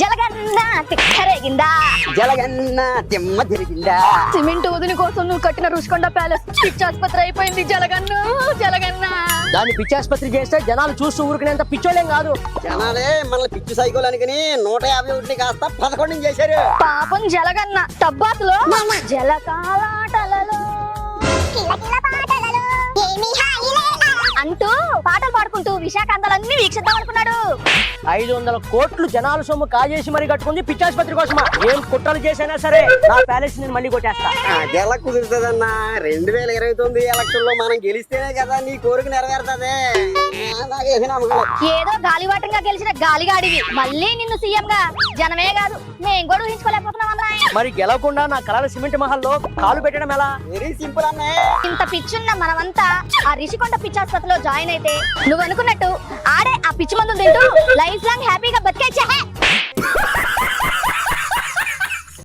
జలగన్న తిక్కరేగిందా జలగన్న Timma తిరిగిందా cement వదిలి కోసం నువ్వు కట్టిన రుషికొండ ప్యాలెస్ పిచ్చాసుపత్రి అయిపోయింది జలగన్న జలగన్న. దాన్ని పిచ్చాసుపత్రి చేస్తే జనాలు చూస్తూ ఊరుకునేంత పిచ్చోలేం కాదు. జనాలే మనల్ని పిచ్చి సైకోలానికి 151 కాస్త 11 చేశారు. పాపం జలగన్న టబ్బాతులో జలకాలాటలలో అంటూ పాటలు పాడుకుంటూ విశాఖందలన్నీ వీక్షిద్దాం అనుకున్నాడు. 500 కోట్లు జనాల సొమ్ము కాజేసి మరి కట్టుకుంది పిచ్చాసుపత్రి కోసమా? ఏం కుట్రలు చేసైనా సరే నా ప్యాలెస్ నేను మళ్ళీ కొట్టేస్తా. అదెలా కుదురుతుందన్నా? 2029 ఎలక్షన్ లో మనం గెలిస్తేనే కదా నీ కోరిక నెరవేరుతుంది. ఏదో గాలివాటంగా గెలిచిన గాలిగాడివి మళ్ళీ నిన్ను సీఎం గా జనమే కాదు మేము కూడా ఊహించుకోలేకపోతున్నాం అన్నాయి. మరి గెలవకుండా నా కలల సిమెంట్ మహల్లో కాలు పెట్టడం ఎలా? వెరీ సింపుల్ అన్నే. ఇంత పిచ్చున్న మనమంతా ఆ రిషికొండ పిచ్చాసుపత్రిలో జాయిన్ అయితే నువ్వు అనుకున్నట్టు ఆడే ఆ పిచ్చి మందులు తింటూ లైఫ్ లాంగ్ హ్యాపీగా బతికేచ్చా.